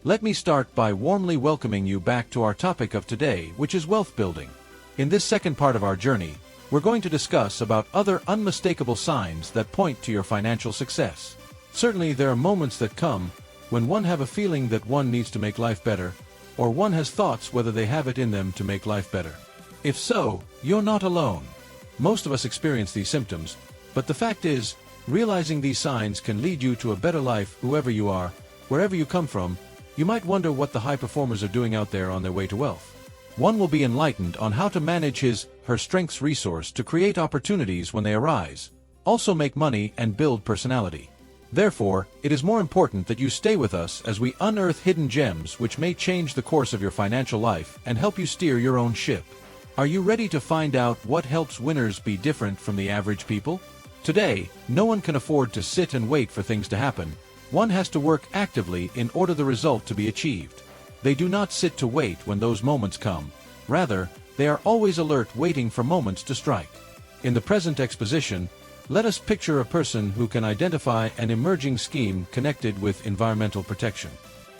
Let me start by warmly welcoming you back to our topic of today, which is wealth building. In this second part of our journey, we're going to discuss about other unmistakable signs that point to your financial success. Certainly there are moments that come when one have a feeling that one needs to make life better, or one has thoughts whether they have it in them to make life better. If so, you're not alone. Most of us experience these symptoms, but the fact is, realizing these signs can lead you to a better life whoever you are, wherever you come from. You might wonder what the high performers are doing out there on their way to wealth. One will be enlightened on how to manage her strengths resource to create opportunities when they arise, also make money and build personality. Therefore, it is more important that you stay with us as we unearth hidden gems which may change the course of your financial life and help you steer your own ship. Are you ready to find out what helps winners be different from the average people? Today, no one can afford to sit and wait for things to happen. One has to work actively in order the result to be achieved. They do not sit to wait when those moments come. Rather, they are always alert, waiting for moments to strike. In the present exposition, let us picture a person who can identify an emerging scheme connected with environmental protection.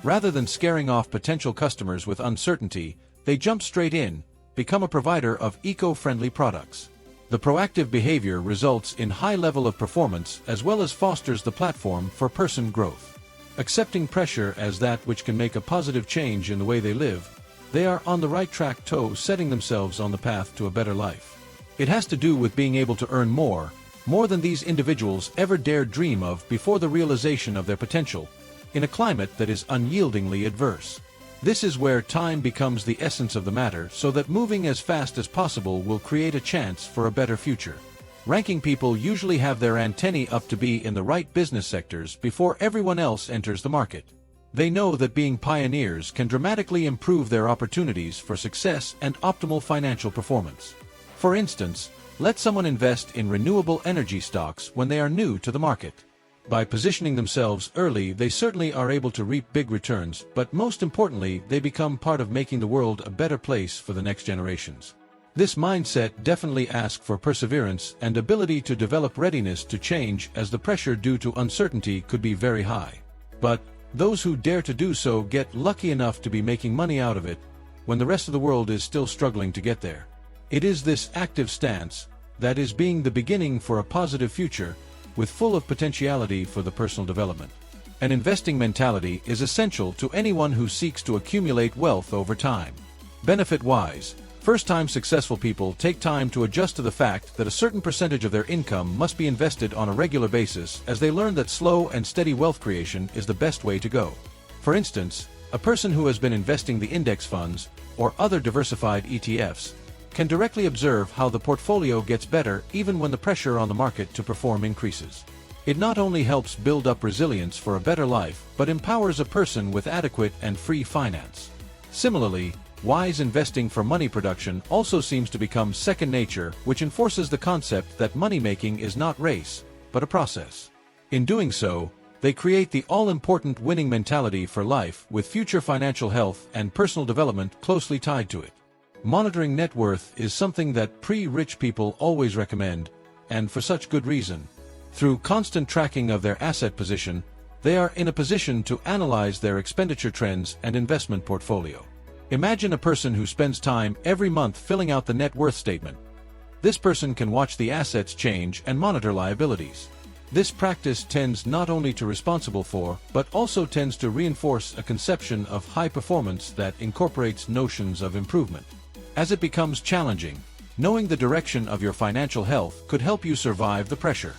Rather than scaring off potential customers with uncertainty, they jump straight in, become a provider of eco-friendly products. The proactive behavior results in high level of performance as well as fosters the platform for person growth. Accepting pressure as that which can make a positive change in the way they live, they are on the right track, setting themselves on the path to a better life. It has to do with being able to earn more than these individuals ever dared dream of before the realization of their potential, in a climate that is unyieldingly adverse. This is where time becomes the essence of the matter, so that moving as fast as possible will create a chance for a better future. Ranking people usually have their antennae up to be in the right business sectors before everyone else enters the market. They know that being pioneers can dramatically improve their opportunities for success and optimal financial performance. For instance, let someone invest in renewable energy stocks when they are new to the market. By positioning themselves early, they certainly are able to reap big returns, but most importantly, they become part of making the world a better place for the next generations. This mindset definitely asks for perseverance and ability to develop readiness to change, as the pressure due to uncertainty could be very high. But those who dare to do so get lucky enough to be making money out of it when the rest of the world is still struggling to get there. It is this active stance that is being the beginning for a positive future, with full of potentiality for the personal development. An investing mentality is essential to anyone who seeks to accumulate wealth over time. Benefit-wise, first-time successful people take time to adjust to the fact that a certain percentage of their income must be invested on a regular basis, as they learn that slow and steady wealth creation is the best way to go. For instance, a person who has been investing the index funds or other diversified ETFs can directly observe how the portfolio gets better even when the pressure on the market to perform increases. It not only helps build up resilience for a better life, but empowers a person with adequate and free finance. Similarly, wise investing for money production also seems to become second nature, which enforces the concept that money-making is not race, but a process. In doing so, they create the all-important winning mentality for life, with future financial health and personal development closely tied to it. Monitoring net worth is something that pre-rich people always recommend, and for such good reason. Through constant tracking of their asset position, they are in a position to analyze their expenditure trends and investment portfolio. Imagine a person who spends time every month filling out the net worth statement. This person can watch the assets change and monitor liabilities. This practice tends not only to responsible for, but also tends to reinforce a conception of high performance that incorporates notions of improvement. As it becomes challenging, knowing the direction of your financial health could help you survive the pressure.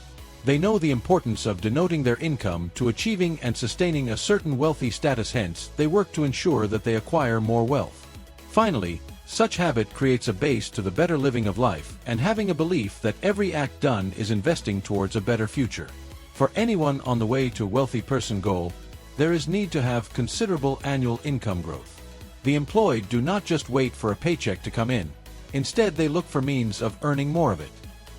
They know the importance of denoting their income to achieving and sustaining a certain wealthy status, hence, they work to ensure that they acquire more wealth. Finally, such habit creates a base to the better living of life, and having a belief that every act done is investing towards a better future. For anyone on the way to wealthy person goal, there is need to have considerable annual income growth. The employed do not just wait for a paycheck to come in. Instead, they look for means of earning more of it.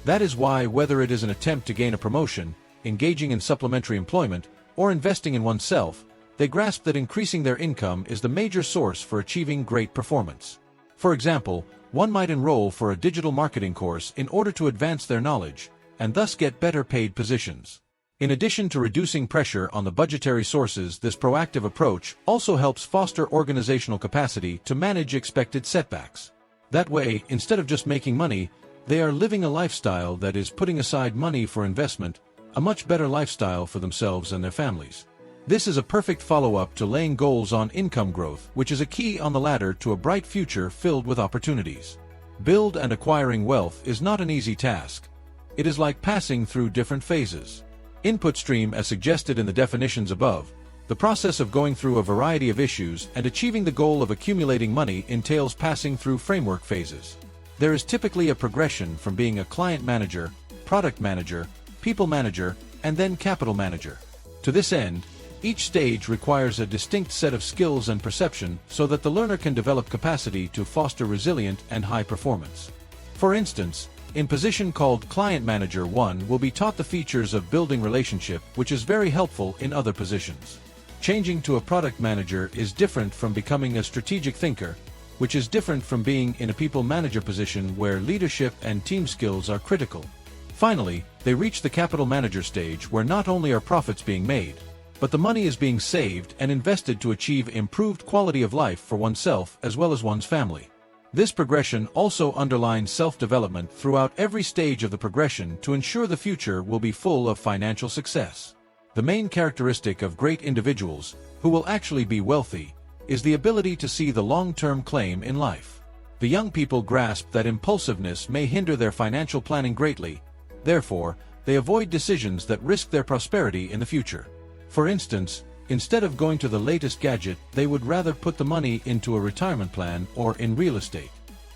That is why, whether it is an attempt to gain a promotion, engaging in supplementary employment, or investing in oneself, they grasp that increasing their income is the major source for achieving great performance. For example, one might enroll for a digital marketing course in order to advance their knowledge, and thus get better paid positions. In addition to reducing pressure on the budgetary sources, this proactive approach also helps foster organizational capacity to manage expected setbacks. That way, instead of just making money, they are living a lifestyle that is putting aside money for investment, a much better lifestyle for themselves and their families. This is a perfect follow-up to laying goals on income growth, which is a key on the ladder to a bright future filled with opportunities. Build and acquiring wealth is not an easy task. It is like passing through different phases. Input stream, as suggested in the definitions above, the process of going through a variety of issues and achieving the goal of accumulating money entails passing through framework phases. There is typically a progression from being a client manager, product manager, people manager, and then capital manager. To this end, each stage requires a distinct set of skills and perception so that the learner can develop capacity to foster resilient and high performance. For instance, in position called Client Manager, one will be taught the features of building relationship, which is very helpful in other positions. Changing to a Product Manager is different from becoming a strategic thinker, which is different from being in a People Manager position where leadership and team skills are critical. Finally, they reach the Capital Manager stage where not only are profits being made, but the money is being saved and invested to achieve improved quality of life for oneself as well as one's family. This progression also underlines self-development throughout every stage of the progression to ensure the future will be full of financial success. The main characteristic of great individuals, who will actually be wealthy, is the ability to see the long-term claim in life. The young people grasp that impulsiveness may hinder their financial planning greatly, therefore, they avoid decisions that risk their prosperity in the future. For instance, instead of going to the latest gadget, they would rather put the money into a retirement plan or in real estate.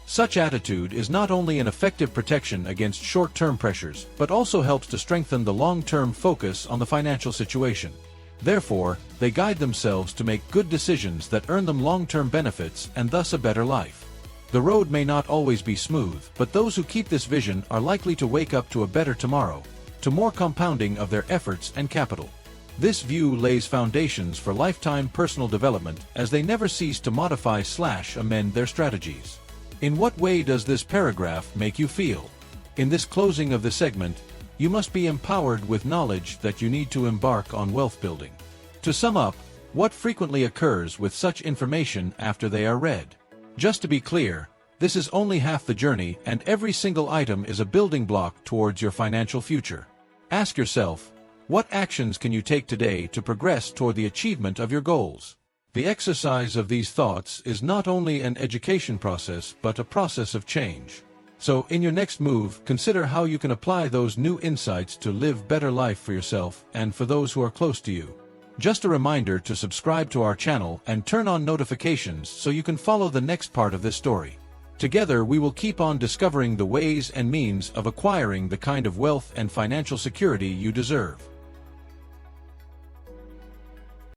Such attitude is not only an effective protection against short-term pressures, but also helps to strengthen the long-term focus on the financial situation. Therefore, they guide themselves to make good decisions that earn them long-term benefits and thus a better life. The road may not always be smooth, but those who keep this vision are likely to wake up to a better tomorrow, to more compounding of their efforts and capital. This view lays foundations for lifetime personal development as they never cease to modify/amend their strategies. In what way does this paragraph make you feel? In this closing of the segment, you must be empowered with knowledge that you need to embark on wealth building. To sum up, what frequently occurs with such information after they are read? Just to be clear, this is only half the journey, and every single item is a building block towards your financial future. Ask yourself, what actions can you take today to progress toward the achievement of your goals? The exercise of these thoughts is not only an education process but a process of change. So, in your next move, consider how you can apply those new insights to live better life for yourself and for those who are close to you. Just a reminder to subscribe to our channel and turn on notifications so you can follow the next part of this story. Together we will keep on discovering the ways and means of acquiring the kind of wealth and financial security you deserve.